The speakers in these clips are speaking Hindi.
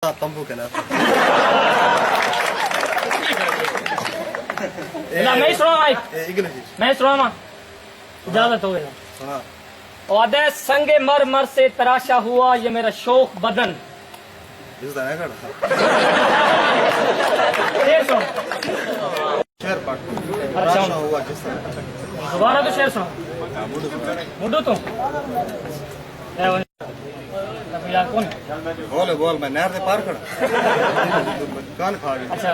तंबू के ना मैं सुना भाई मैं सुना इजाजत हो गया सुना वादे संगे मर मर से तराशा हुआ ये मेरा शौक बदन शेर पाठ तराशा हुआ जिस दोबारा तो शेर सुना मुडू तो यार कौन बोल बोल मैं नहर से पार खड़ा कान खा गया अच्छा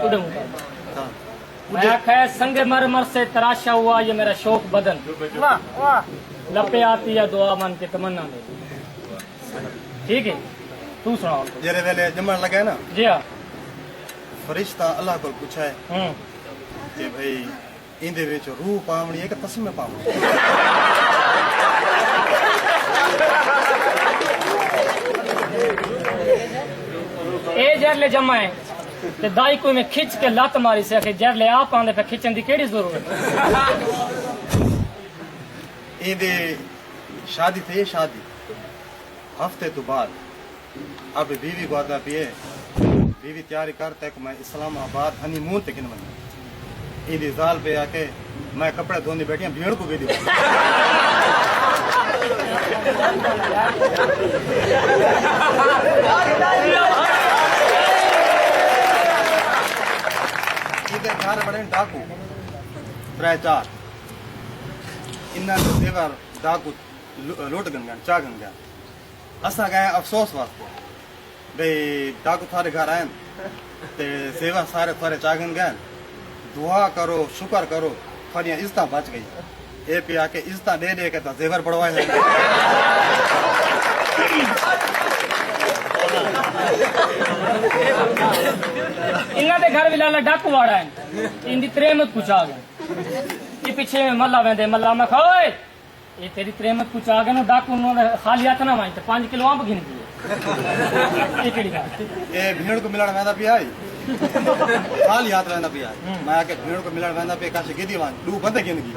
तू मैं आखा संगे मर मर से तराशा हुआ ये मेरा शौक बदन वाह वाह लपे आती है दुआ मन के तमन्ना में ठीक है तू सुना जेरे वेले जमन लगा है ना जी हाँ फरिश्ता अल्लाह को पूछा है कि भाई इंदे विच रूह पावनी है कि तस्मे पावनी ए जरले जमा है ते दाई कोई में खिंच के लत मारी से कि जरले आप आंदे पे खिंचन दी केड़ी जरूरत इंदे शादी थे शादी हफ्ते तो बाद अब बीवी को आता पिए बीवी तैयारी करते कि मैं इस्लामाबाद हनीमून पे गिन बना इंदी जाल पे आके मैं कपड़े धोने बैठी भीड़ को भी दी घर बड़े डाकू त्रै चार इन्ना देवर डाकू लुट गन चा गन गया असा गए अफसोस वास्ते भाई डाकू थारे घर आए ते सेवा सारे थारे चागन गए दुआ करो शुक्र करो थारियां इज्जत बच गई ए पे आके इज्जत दे दे के जेवर बढ़वाए इन्ना दे घर विला डाकू वाड़ा है इंदी त्रेमत कुछ आ गया ये पीछे मल्ला वेंदे मल्ला मैं खोए ये तेरी त्रेमत कुछ आ गया ना डाकू नो खाली हाथ ना माई 5 किलो आंब गिन दिए ये केड़ी बात ए भीड़ को मिलण वेंदा पिया खाली हाथ वेंदा पिया मैं आके भीड़ को मिलण वेंदा पे काशे गिदी वान दू बंदे गिन गई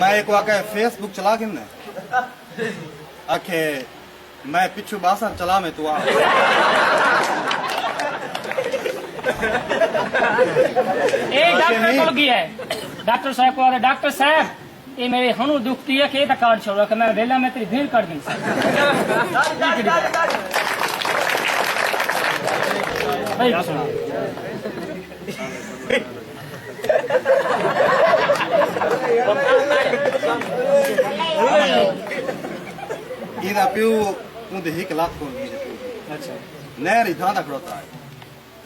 मैं एक वाके फेसबुक चला गिन ने आखे मैं पिछू बासन चला में तू आ ए डॉक्टर को गया है डॉक्टर साहब को डॉक्टर साहब ये मेरे हनु दुखती है कि कार्ड छोड़ो कि मैं वेला में तेरी भीड़ कर दी भाई सुना इदा प्यू उंदे 1 लाख को अच्छा नहर ही थां खड़ोता है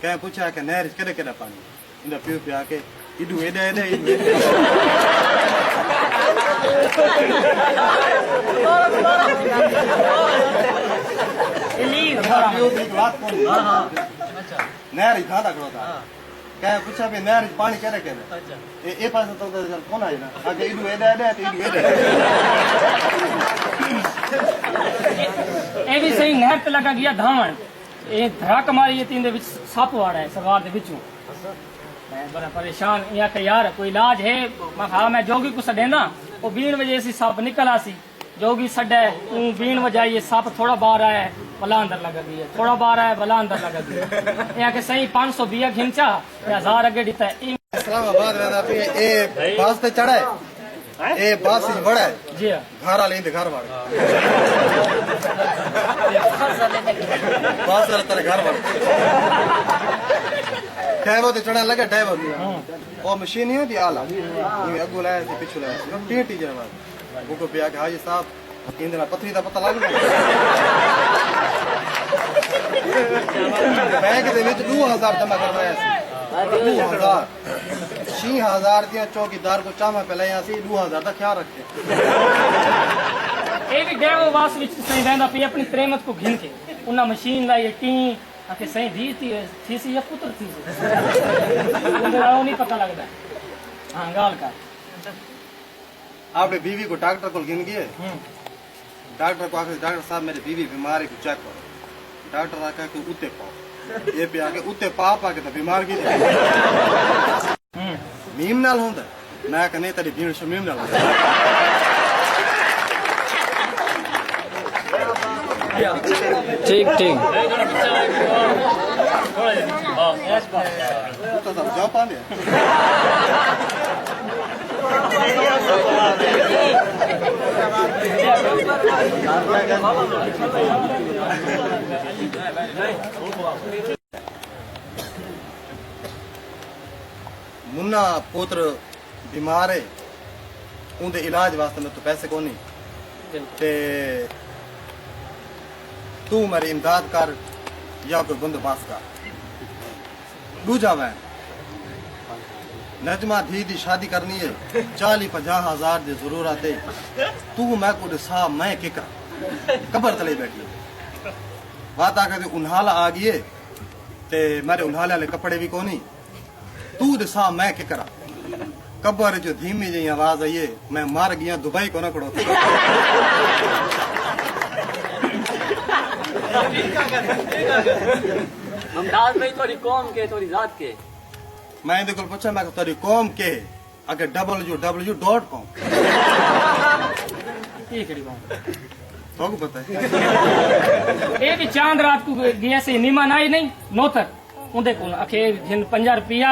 कह पूछा कि नहर केड़े केड़े पानी इंदा प्यू पिया के इडू एडे एडे नहर ही थां खड़ोता कह पूछा भी नहर पानी केड़े केड़े ए पास तो कौन है ना आगे इडू एडे एडे इडू एडे ए भी सही नहर पे लगा गया धावण ये धड़क मारी ये तीन दे विच सप वाड़ा है सरवार दे विचों मैं बड़ा परेशान या कि यार कोई इलाज है मैं हाँ मैं जोगी को सडेना वो 20 बजे से सप निकल आसी जोगी सडे तू 20 बजे ये सप थोड़ा बाहर आया है भला अंदर लगा गया थोड़ा बाहर आया भला अंदर लगा गया या कि सही 520 घिंचा 1000 अगे दिता इस्लामाबाद वेंदा पे ए बस ते चढ़े ए बस ही बड़ा है जी घर वाले इंदे घर वाले बस वाले तेरे घर वाले ड्राइवर ते चढ़ा लगे ड्राइवर ओ मशीन नहीं होती आला ये अगू लाया से पिछू लाया से टी जवाब वो को पिया के हाजी साहब इंदरा पथरी दा पता लग गया बैंक दे विच 2000 जमा करवाया सी 2000 6000 दिया चौकीदार को चामा पे ले आसी 2000 का ख्याल रखे ए भी डेवो वास विच सही रहंदा पे अपनी प्रेमत को घिन के उना मशीन लाई टी आके सही दी थी सी या पुत्र थी उनका नहीं पता लगता हां गाल का आपने बीवी को डॉक्टर को गिन गए डॉक्टर को आके डॉक्टर साहब मेरी बीवी बीमार है चेक करो डॉक्टर आके कि उते पाओ ये पे आके उते पाप आके तो बीमार की मीम नाल होंदा मैं कने तेरी भीड़ शमीम नाल ठीक ठीक तो सब जाओ पाने मुन्ना पुत्र बीमार है उनके इलाज वास्ते में तो पैसे को नहीं ते तू मेरी इमदाद कर या कोई बंदोबस्त कर दूजा वै नजमा धी दी शादी करनी है 40-50 हजार की जरूरत है तू मैं को दिसा मैं के कर कबर तले बैठी बात आकर उन्हाला आ गई है ते मेरे उन्हाले वाले कपड़े भी कोनी तू दिसा मैं के करा कबर जो धीमी जी आवाज आई है मैं मार गया दुबई को न करो हमदाद में थोड़ी कौम के थोड़ी जात के मैं इनके को पूछा मैं तेरी कौम के अगर www.com तो को पता है ये भी चांद रात को गया से नीमन आई नहीं नौतर उनके को अखे जिन 50 रुपया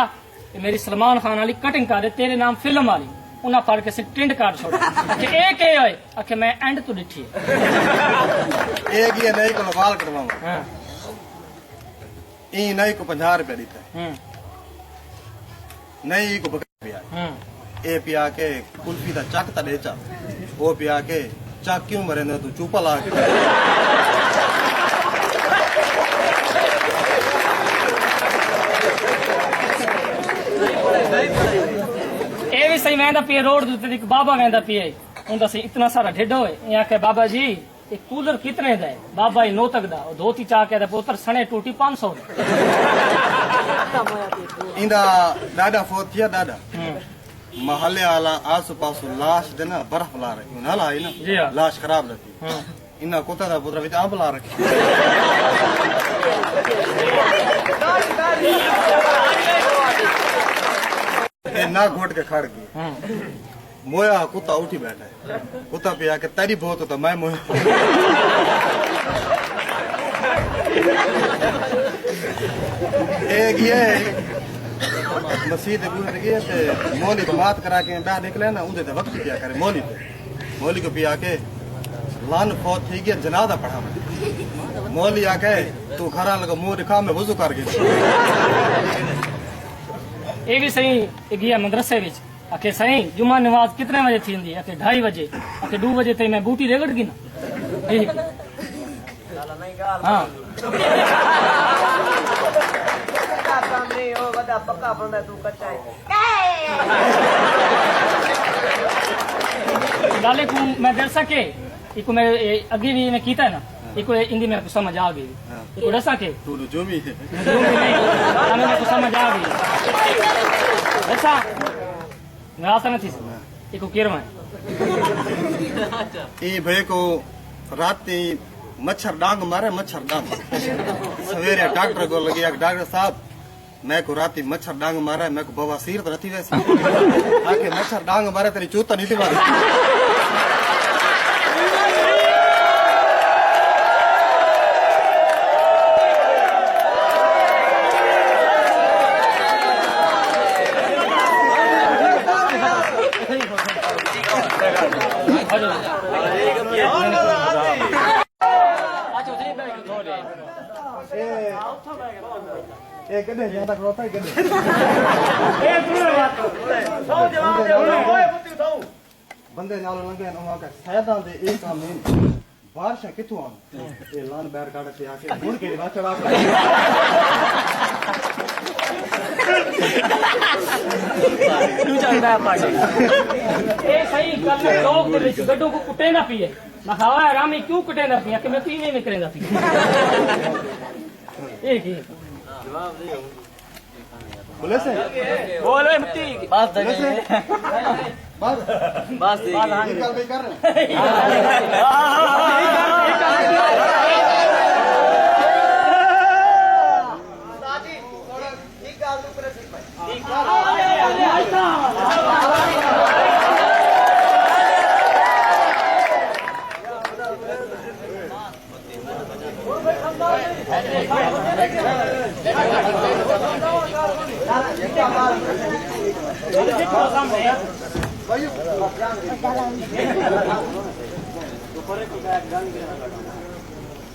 मेरी सलमान खान वाली कटिंग कर दे तेरे नाम फिल्म वाली उन्हें फड़ के से टिंड काट छोड़ा एक होए अखे मैं एंड तो डिठी एक ये नहीं को वाल करवाऊंगा ई नहीं को 50 रुपया देता है नहीं को बकरी पिया ए पिया के कुल्फी दा चक ता देचा वो पिया के चक क्यों मरे न तू चुपा ला के ये भी सही वेंदा पिए रोड दूते एक बाबा वेंदा पिए उनका से इतना सारा ढिड होए यहाँ के बाबा जी ये कूलर कितने दा है बाबा ही नो तक दा धोती चा के पुत्र सने टूटी 500 इंदा दादा फोतिया दादा महल्ले आला आसु पासु लाश देना बर्फ ला रही उन्हाला आई जी ना हाँ। लाश खराब रहती इना कुत्ता दा पुत्र विच आंब ला रखी ए ना घोट के खड़ गई मोया कुत्ता उठी बैठा है कुत्ता पे आके तेरी बहुत होता मैं मोया एक ये मसीद गुजर गए थे मौली को बात करा के ब्याह निकले ना उनसे तो वक्त किया करे मौली को पिया के लान फौत थी गया जनाजा पढ़ा मैं मौली आके तू खरा लगा मुंह दिखा मैं वजू कर गई ये भी सही गया मदरसे विच आके सही जुम्मा नमाज कितने बजे थी आके 2:30 बजे आके 2 बजे तक मैं बूटी रेगड़ गई ना ठीक हाँ गाले को मैं दर सके इको मैं अगे भी मैं कीता है ना इको हिंदी में समझ आ गई इको दसा के तू जो भी है मेरे को समझ आ गई दसा मैं आसा नहीं इको केरमा ये भाई को रात मच्छर डांग मारे मच्छर डांग सवेरे डॉक्टर को लगी डॉक्टर साहब मैं को राती मच्छर डांग मारा मैं को बवासीर तो नहीं वैसे आके मच्छर डांग मारे तेरी चूता नहीं थी मारी गड्ढे ज्यादा खड़ोता है गड्ढे बंदे नाल लंगे ना का सैदा दे एक काम नहीं बारिश किथों आन ये लान बैर काट से आके मुड़ के ना चढ़ा तू चलदा है पाटे ए सही कल लोग दे विच गड्डू को कुटे ना पिए मैं खावा रामी क्यों कुटे ना पिए कि मैं पीवे में करेगा पी एक ही बोले से बोले मती बस दे बस बस दे निकाल भी कर रहे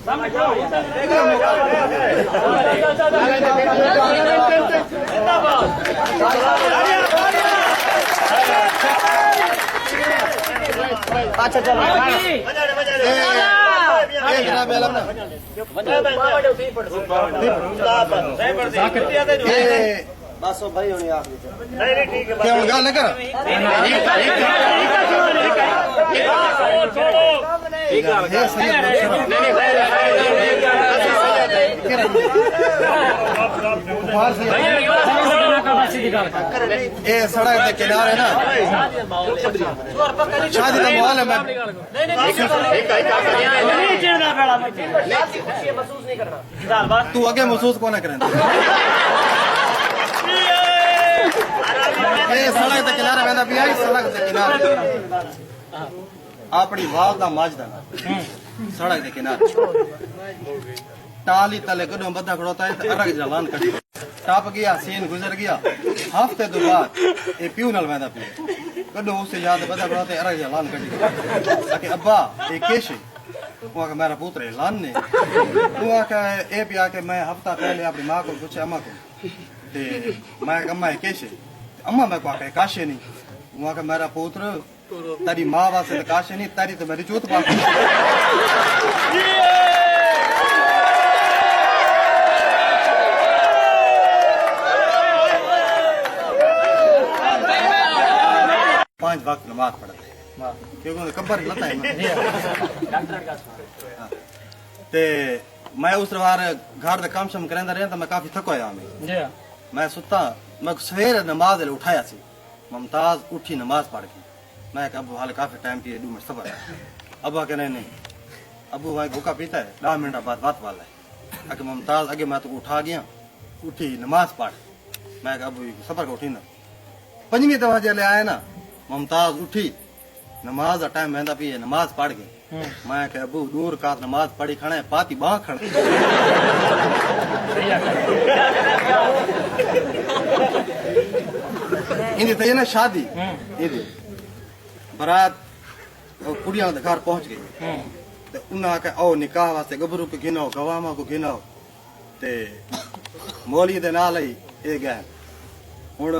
सामने खड़ो अच्छा चलो जनाब आलम ना बस भाई होनी आप क्या हुन गल न कर ये सड़क के किनारे ना शादी का माहौल है मैं तू अगे महसूस कौन करें सड़क के किनारे बंदा पिया सड़क के किनारे अपनी वाल का मजदा सड़क के किनारे टाली तले कदों बंदा खड़ोता है अरग जलान कटी टप गया सीन गुजर गया हफ्ते तो बाद ये प्यू नल बंदा पिया कदों उससे याद बंदा खड़ोता है अरग जलान कटी आके अब्बा ये केश वो आके मेरा पुत्र है लान ने वो आके ये पिया के मैं हफ्ता पहले अपनी माँ को पूछे अम्मा को ते मैं अम्मा है केश अम्मा मैं को आके काशे नहीं वो आके मेरा पुत्र तेरी माँ वास्ते काशे नहीं तेरी तो मेरी चूत पाक पांच वक्त नमाज पढ़ते क्योंकि कब्बर लता है ते मैं उस बार घर का काम शम करंदा रहा तो मैं काफी थको आया मैं सुता मैं सवेरे नमाज उठाया सी मुमताज उठी नमाज पढ़ के मैं अब हाल काफी टाइम की 2 मिनट सफर अब्बा कहने नहीं अबू भाई भूखा पीता है 10 मिनट बाद बात वाला है अगर मुमताज आगे मैं तो उठा गया उठी नमाज पढ़ मैं अब सफर का उठी ना 5वीं दफा जले आया ना मुमताज उठी नमाज का टाइम वेंदा पी नमाज पढ़ गई मैं कह अबू दूर का नमाज पढ़ी खड़े पाती बाह खड़ इंदी तो ना शादी इंदी बारात कुड़िया घर पहुंच गई ते उन्हें आके आओ निकाह वास्ते गबरू को गिनाओ गवामा को गिनाओ ते मौली दे नाल ही ये गए हुन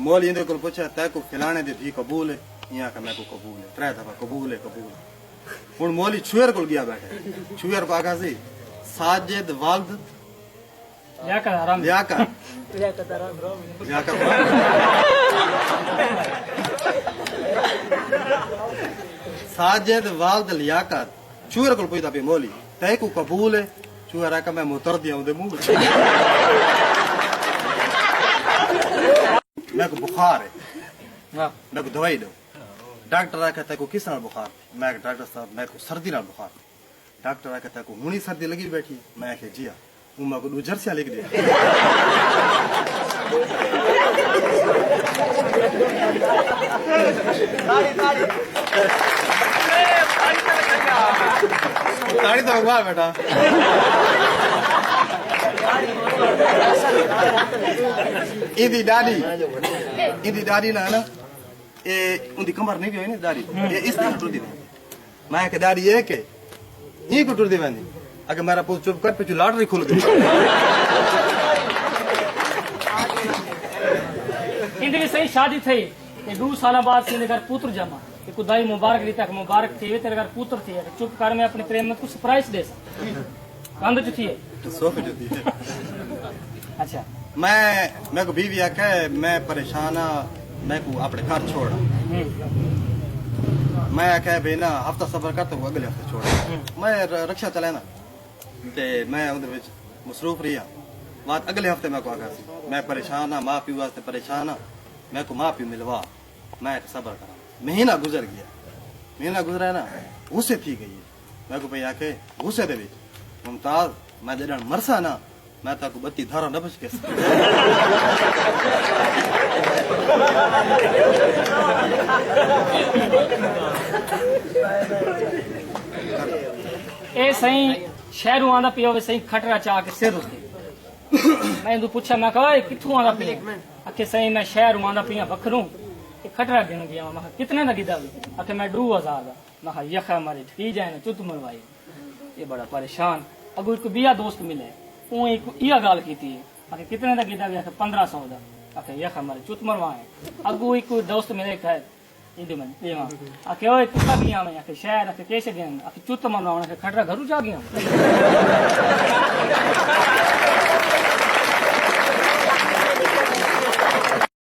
मौली इंदे को पूछा तै को खिलाने दी थी कबूल है यहाँ का मैं को कबूल है 3 दफा कबूल है हुन मौली छुएर को गया बैठे छुएर को आगा सी साजिद वाल्द साजिद वाल्द लियाकत छुएर को पूछता पे मौली तै को कबूल है छुएर आका मैं मुतर दिया उदे मुंह मैं को बुखार है मैं को दवाई दो डॉक्टर आके तको किस नाल बुखार मैं डॉक्टर साहब मैं को सर्दी नाल बुखार डॉक्टर आके तको हुनी सर्दी लगी बैठी मैं के जिया उमा को 2 जर्सियां लिख दे ताड़ी तो भगवान बेटा इदी दादी ना ना ये उनकी कमर नहीं भी हुई ना दादी ये इस तरह टूट दी मैं के दादी ये के ये को टूट दी बंदी अगर मेरा पुत्र चुप कर पे लॉटरी खुल गई इंदे भी सही शादी थी ये 2 साल बाद से घर पुत्र जमा ये खुदाई मुबारक दी तक मुबारक थी तेरे घर पुत्र थी चुप कर मैं अपनी प्रेम में कुछ सरप्राइज दे कंद जो थी सोफे जो थी अच्छा मैं को बीवी आके मैं परेशान मैं को अपने घर छोड़ा मैं आके बेना हफ्ता सफर करता हूँ अगले हफ्ते छोड़ा मैं रक्षा चलाना ते मैं उधर विच मसरूफ रहा बात अगले हफ्ते मैं को आगा मैं परेशान माँ प्यू वास्ते परेशान मैं को माँ प्यू मिलवा मैं सबर करा महीना गुजर गया महीना गुजरा ना गुस्से थी गई मैं को भाई आके गुस्से दे विच मुमताज मैं जॾहिं मरसा ना मैं ताको 32 धारा न बच के ए सही शहरों आंदा पियो वे सही खटरा चा के सिर उते मैं तो पूछा मैं कहा किथों आंदा पिया आखे सही मैं शहरों आंदा पिया बखरू खटरा गिन गया मैं कितने का गिदा आखे मैं 2000 का मैं यखा मारे ठीक जाए ना चुत मरवाई ये बड़ा परेशान अगो एक बिया दोस्त मिले वो एक इया गाल की थी आखे कितने का गिदा आखे 1500 का आखे यखा मारे चुत मरवाए अगो एक दोस्त मिले खैर इंदु में देवा आखे ओए कुत्ता गया मैं आखे शहर आखे कैसे गया आखे चुत मरवाना आखे खटरा घरू जा गया